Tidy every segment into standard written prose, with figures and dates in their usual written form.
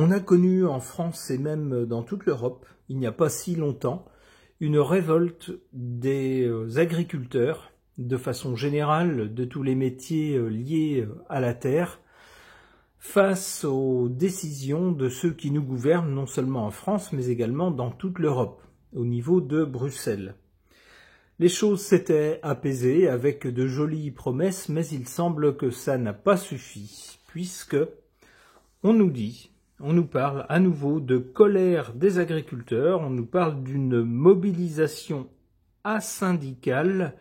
On a connu en France et même dans toute l'Europe, il n'y a pas si longtemps, une révolte des agriculteurs, de façon générale, de tous les métiers liés à la terre, face aux décisions de ceux qui nous gouvernent, non seulement en France, mais également dans toute l'Europe, au niveau de Bruxelles. Les choses s'étaient apaisées avec de jolies promesses, mais il semble que ça n'a pas suffi, puisque on nous parle à nouveau de colère des agriculteurs, on nous parle d'une mobilisation asyndicale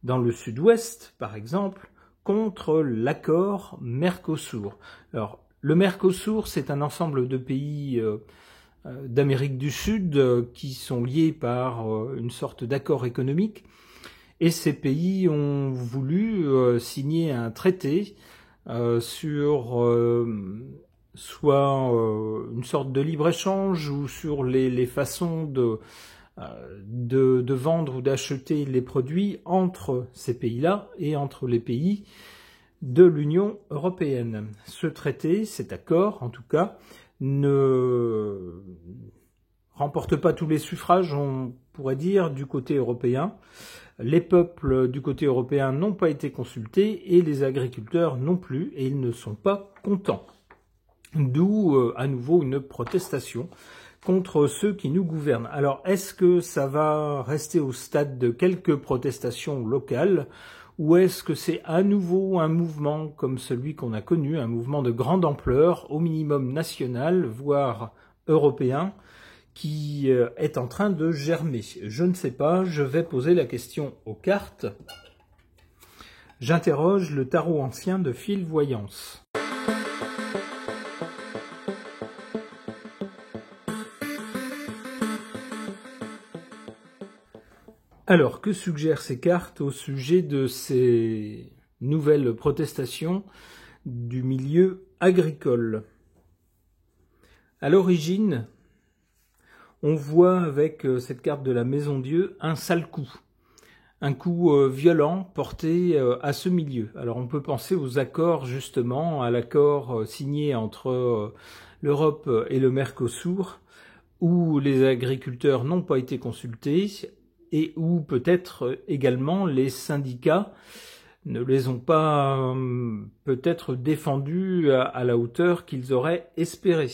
dans le sud-ouest, par exemple, contre l'accord Mercosur. Alors, le Mercosur, c'est un ensemble de pays d'Amérique du Sud qui sont liés par une sorte d'accord économique, et ces pays ont voulu signer un traité sur soit une sorte de libre-échange ou sur les façons de vendre ou d'acheter les produits entre ces pays-là et entre les pays de l'Union européenne. Ce traité, cet accord en tout cas, ne remporte pas tous les suffrages, on pourrait dire, du côté européen. Les peuples du côté européen n'ont pas été consultés et les agriculteurs non plus, et ils ne sont pas contents. D'où à nouveau une protestation contre ceux qui nous gouvernent. Alors, est-ce que ça va rester au stade de quelques protestations locales, ou est-ce que c'est à nouveau un mouvement comme celui qu'on a connu, un mouvement de grande ampleur, au minimum national, voire européen, qui est en train de germer? Je ne sais pas, je vais poser la question aux cartes. J'interroge le tarot ancien de Fil Voyance. Alors, que suggèrent ces cartes au sujet de ces nouvelles protestations du milieu agricole? À l'origine, on voit avec cette carte de la Maison Dieu un sale coup. Un coup violent porté à ce milieu. Alors on peut penser aux accords justement, à l'accord signé entre l'Europe et le Mercosur, où les agriculteurs n'ont pas été consultés et où peut-être également les syndicats ne les ont pas peut-être défendus à la hauteur qu'ils auraient espéré.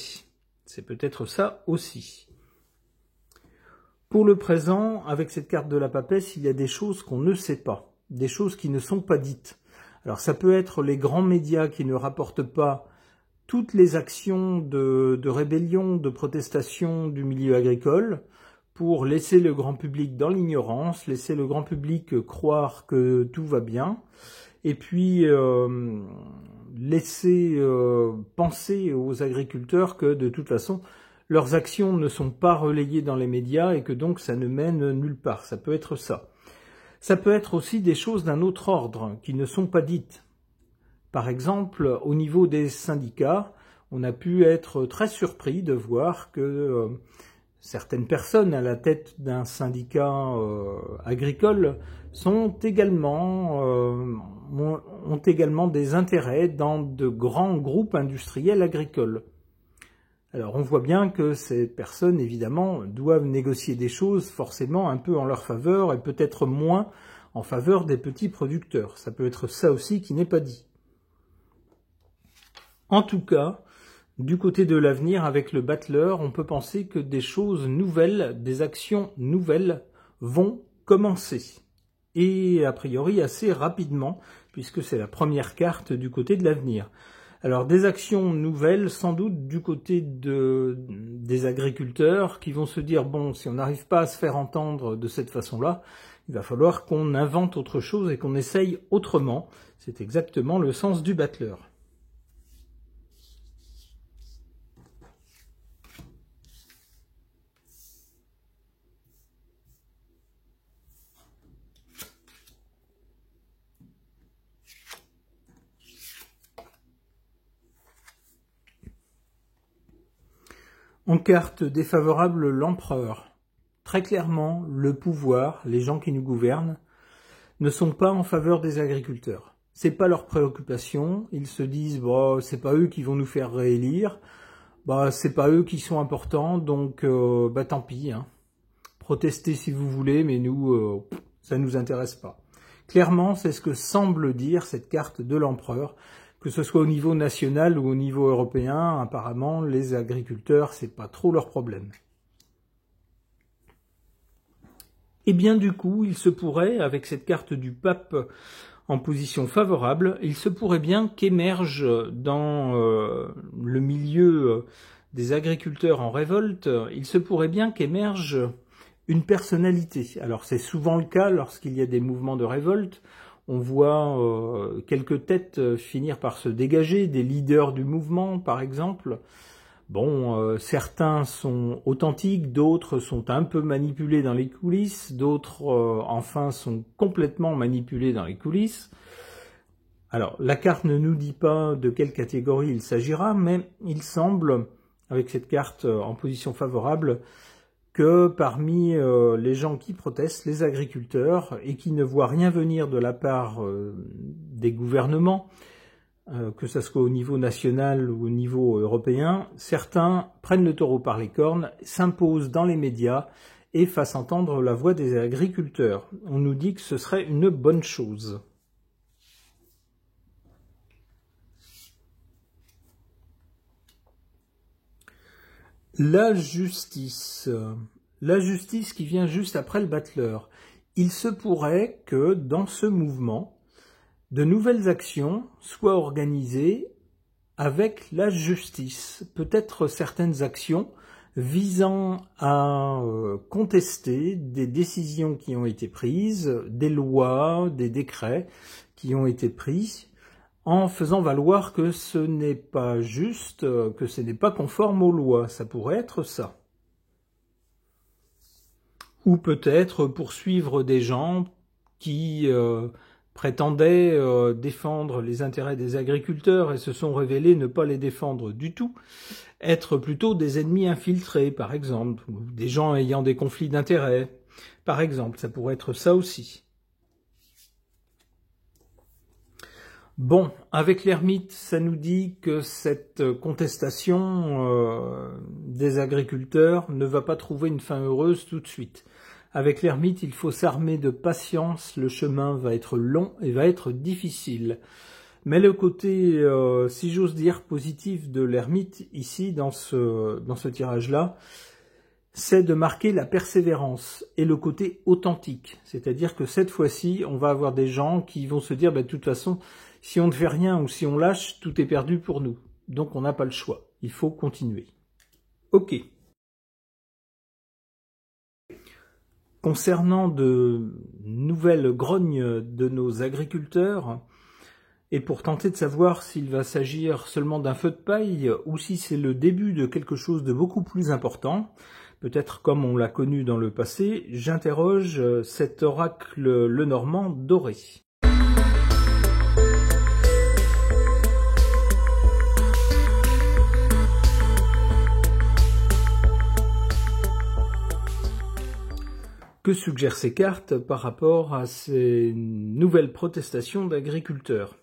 C'est peut-être ça aussi. Pour le présent, avec cette carte de la papesse, il y a des choses qu'on ne sait pas, des choses qui ne sont pas dites. Alors ça peut être les grands médias qui ne rapportent pas toutes les actions de rébellion, de protestation du milieu agricole, pour laisser le grand public dans l'ignorance, laisser le grand public croire que tout va bien, et puis laisser penser aux agriculteurs que de toute façon, leurs actions ne sont pas relayées dans les médias et que donc ça ne mène nulle part. Ça peut être ça. Ça peut être aussi des choses d'un autre ordre qui ne sont pas dites. Par exemple, au niveau des syndicats, on a pu être très surpris de voir que certaines personnes à la tête d'un syndicat agricole ont également des intérêts dans de grands groupes industriels agricoles. Alors on voit bien que ces personnes, évidemment, doivent négocier des choses forcément un peu en leur faveur et peut-être moins en faveur des petits producteurs. Ça peut être ça aussi qui n'est pas dit. En tout cas, du côté de l'avenir, avec le battleur, on peut penser que des choses nouvelles, des actions nouvelles vont commencer. Et a priori assez rapidement, puisque c'est la première carte du côté de l'avenir. Alors des actions nouvelles, sans doute du côté des agriculteurs qui vont se dire, bon, si on n'arrive pas à se faire entendre de cette façon-là, il va falloir qu'on invente autre chose et qu'on essaye autrement. C'est exactement le sens du battleur. En carte défavorable, l'empereur. Très clairement, le pouvoir, les gens qui nous gouvernent, ne sont pas en faveur des agriculteurs. C'est pas leur préoccupation. Ils se disent, bon, c'est pas eux qui vont nous faire réélire. bah c'est pas eux qui sont importants, donc bah tant pis, hein. Protestez si vous voulez, mais nous, ça nous intéresse pas. Clairement, c'est ce que semble dire cette carte de l'empereur, que ce soit au niveau national ou au niveau européen. Apparemment, les agriculteurs, c'est pas trop leur problème. Et bien du coup, il se pourrait, avec cette carte du pape en position favorable, il se pourrait bien qu'émerge dans le milieu des agriculteurs en révolte, il se pourrait bien qu'émerge une personnalité. Alors c'est souvent le cas lorsqu'il y a des mouvements de révolte. On voit quelques têtes finir par se dégager, des leaders du mouvement par exemple. Bon, certains sont authentiques, d'autres sont un peu manipulés dans les coulisses, d'autres, enfin, sont complètement manipulés dans les coulisses. Alors, la carte ne nous dit pas de quelle catégorie il s'agira, mais il semble, avec cette carte en position favorable, que parmi les gens qui protestent, les agriculteurs, et qui ne voient rien venir de la part des gouvernements, que ce soit au niveau national ou au niveau européen, certains prennent le taureau par les cornes, s'imposent dans les médias et fassent entendre la voix des agriculteurs. On nous dit que ce serait une bonne chose. La justice qui vient juste après le battleur. Il se pourrait que dans ce mouvement, de nouvelles actions soient organisées avec la justice. Peut-être certaines actions visant à contester des décisions qui ont été prises, des lois, des décrets qui ont été pris, en faisant valoir que ce n'est pas juste, que ce n'est pas conforme aux lois. Ça pourrait être ça. Ou peut-être poursuivre des gens qui prétendaient défendre les intérêts des agriculteurs et se sont révélés ne pas les défendre du tout, être plutôt des ennemis infiltrés, par exemple, ou des gens ayant des conflits d'intérêts, par exemple, ça pourrait être ça aussi. Bon, avec l'ermite, ça nous dit que cette contestation des agriculteurs ne va pas trouver une fin heureuse tout de suite. Avec l'ermite, il faut s'armer de patience, le chemin va être long et va être difficile. Mais le côté, si j'ose dire, positif de l'ermite, ici, dans ce tirage-là, c'est de marquer la persévérance et le côté authentique. C'est-à-dire que cette fois-ci, on va avoir des gens qui vont se dire, de toute façon, si on ne fait rien ou si on lâche, tout est perdu pour nous. Donc on n'a pas le choix. Il faut continuer. Ok. Concernant de nouvelles grognes de nos agriculteurs, et pour tenter de savoir s'il va s'agir seulement d'un feu de paille ou si c'est le début de quelque chose de beaucoup plus important, peut-être comme on l'a connu dans le passé, j'interroge cet oracle Lenormand doré. Que suggèrent ces cartes par rapport à ces nouvelles protestations d'agriculteurs?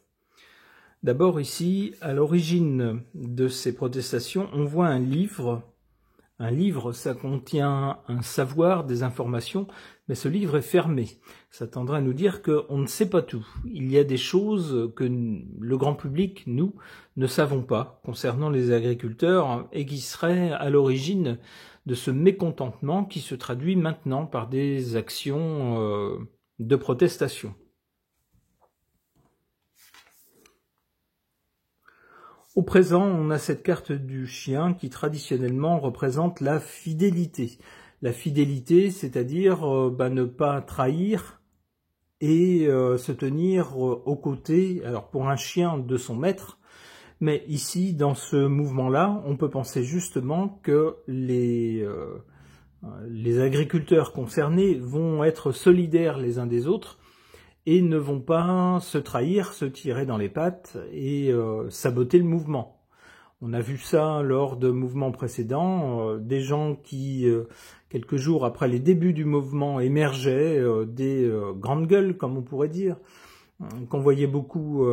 D'abord ici, à l'origine de ces protestations, on voit un livre. Un livre, ça contient un savoir, des informations, mais ce livre est fermé. Ça tendrait à nous dire qu'on ne sait pas tout. Il y a des choses que le grand public, nous, ne savons pas concernant les agriculteurs et qui seraient à l'origine de ce mécontentement qui se traduit maintenant par des actions de protestation. Au présent, on a cette carte du chien qui traditionnellement représente la fidélité. La fidélité, c'est-à-dire ne pas trahir et se tenir aux côtés, alors pour un chien, de son maître. Mais ici, dans ce mouvement-là, on peut penser justement que les agriculteurs concernés vont être solidaires les uns des autres et ne vont pas se trahir, se tirer dans les pattes et saboter le mouvement. On a vu ça lors de mouvements précédents, des gens qui, quelques jours après les débuts du mouvement, émergeaient des grandes gueules, comme on pourrait dire, qu'on voyait beaucoup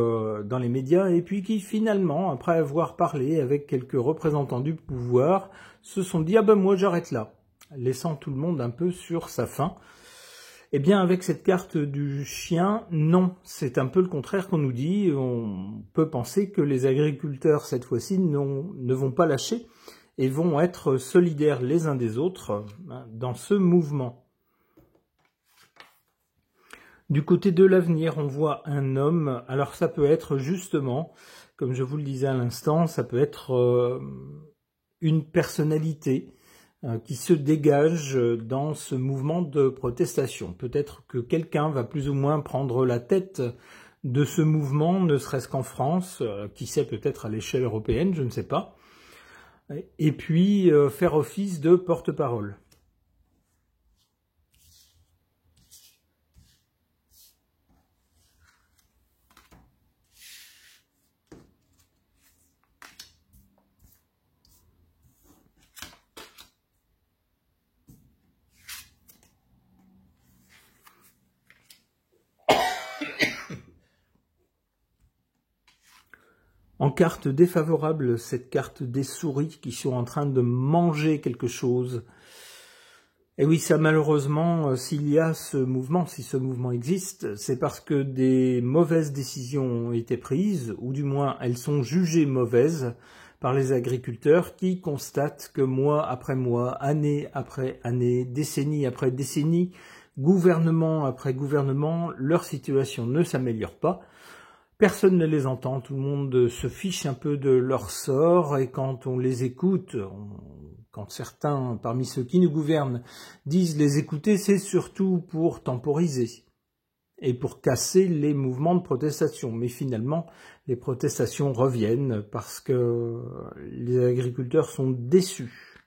dans les médias, et puis qui finalement, après avoir parlé avec quelques représentants du pouvoir, se sont dit « Ah ben moi j'arrête là », laissant tout le monde un peu sur sa faim. Eh bien avec cette carte du chien, non, c'est un peu le contraire qu'on nous dit. On peut penser que les agriculteurs cette fois-ci ne vont pas lâcher et vont être solidaires les uns des autres dans ce mouvement. Du côté de l'avenir, on voit un homme. Alors ça peut être justement, comme je vous le disais à l'instant, ça peut être une personnalité qui se dégage dans ce mouvement de protestation. Peut-être que quelqu'un va plus ou moins prendre la tête de ce mouvement, ne serait-ce qu'en France, qui sait, peut-être à l'échelle européenne, je ne sais pas, et puis faire office de porte-parole. En carte défavorable, cette carte des souris qui sont en train de manger quelque chose. Et oui, ça malheureusement, s'il y a ce mouvement, si ce mouvement existe, c'est parce que des mauvaises décisions ont été prises, ou du moins elles sont jugées mauvaises par les agriculteurs qui constatent que mois après mois, année après année, décennie après décennie, gouvernement après gouvernement, leur situation ne s'améliore pas. Personne ne les entend, tout le monde se fiche un peu de leur sort, et quand on les écoute, quand certains parmi ceux qui nous gouvernent disent les écouter, c'est surtout pour temporiser et pour casser les mouvements de protestation. Mais finalement, les protestations reviennent parce que les agriculteurs sont déçus.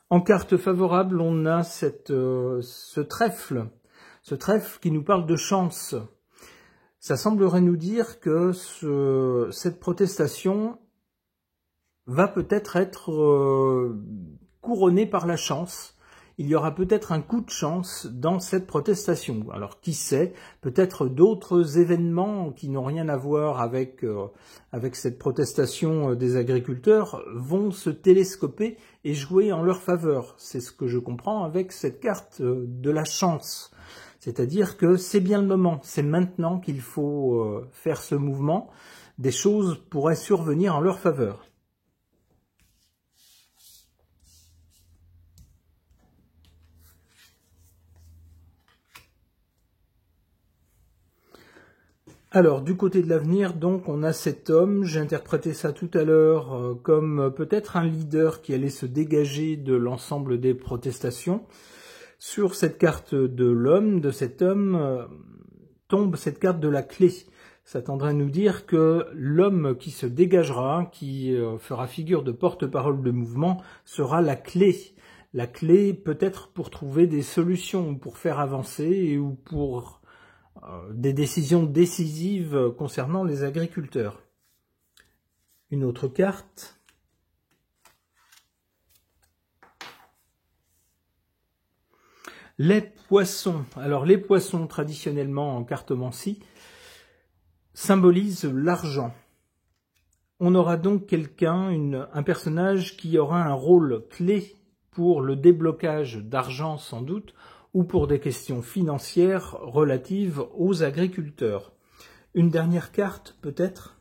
En carte favorable, on a ce trèfle qui nous parle de chance. Ça semblerait nous dire que cette protestation va peut-être être couronnée par la chance. Il y aura peut-être un coup de chance dans cette protestation. Alors qui sait, peut-être d'autres événements qui n'ont rien à voir avec cette protestation des agriculteurs vont se télescoper et jouer en leur faveur. C'est ce que je comprends avec cette carte de la chance. C'est-à-dire que c'est bien le moment, c'est maintenant qu'il faut faire ce mouvement. Des choses pourraient survenir en leur faveur. Alors, du côté de l'avenir, donc, on a cet homme, j'ai interprété ça tout à l'heure comme peut-être un leader qui allait se dégager de l'ensemble des protestations. Sur cette carte de l'homme, de cet homme, tombe cette carte de la clé. Ça tendrait à nous dire que l'homme qui se dégagera, qui fera figure de porte-parole de mouvement, sera la clé. La clé peut-être pour trouver des solutions, pour faire avancer ou pour des décisions décisives concernant les agriculteurs. Une autre carte. Les poissons. Alors les poissons, traditionnellement en cartomancie, symbolisent l'argent. On aura donc quelqu'un, un personnage qui aura un rôle clé pour le déblocage d'argent sans doute, ou pour des questions financières relatives aux agriculteurs. Une dernière carte peut-être ?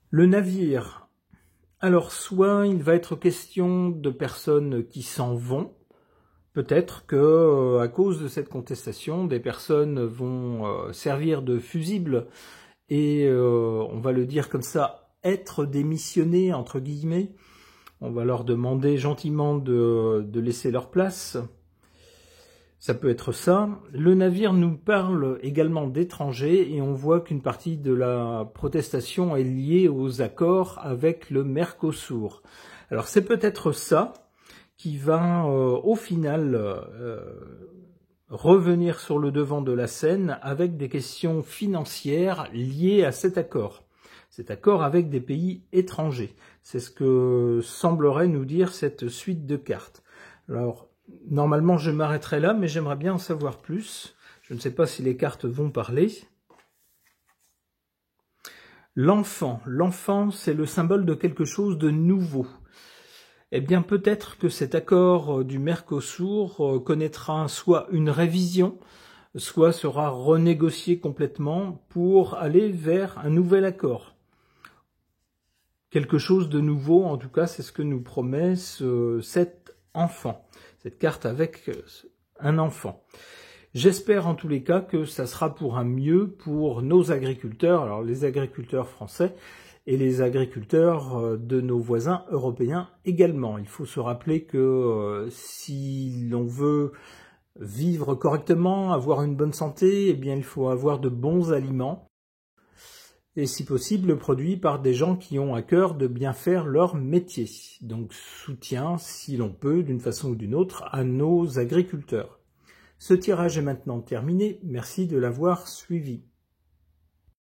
Le navire. Alors, soit il va être question de personnes qui s'en vont, peut-être que à cause de cette contestation, des personnes vont servir de fusibles et, on va le dire comme ça, être démissionnées, entre guillemets. On va leur demander gentiment de laisser leur place. Ça peut être ça. Le navire nous parle également d'étrangers et on voit qu'une partie de la protestation est liée aux accords avec le Mercosur. Alors c'est peut-être ça qui va au final revenir sur le devant de la scène avec des questions financières liées à cet accord. cet accord avec des pays étrangers. C'est ce que semblerait nous dire cette suite de cartes. Alors, normalement, je m'arrêterai là, mais j'aimerais bien en savoir plus. Je ne sais pas si les cartes vont parler. L'enfant. L'enfant, c'est le symbole de quelque chose de nouveau. Eh bien, peut-être que cet accord du Mercosur connaîtra soit une révision, soit sera renégocié complètement pour aller vers un nouvel accord. Quelque chose de nouveau, en tout cas, c'est ce que nous promet cet enfant, cette carte avec un enfant. J'espère en tous les cas que ça sera pour un mieux pour nos agriculteurs, alors les agriculteurs français et les agriculteurs de nos voisins européens également. Il faut se rappeler que si l'on veut vivre correctement, avoir une bonne santé, eh bien il faut avoir de bons aliments et si possible produits par des gens qui ont à cœur de bien faire leur métier. Donc soutien, si l'on peut, d'une façon ou d'une autre, à nos agriculteurs. Ce tirage est maintenant terminé, merci de l'avoir suivi.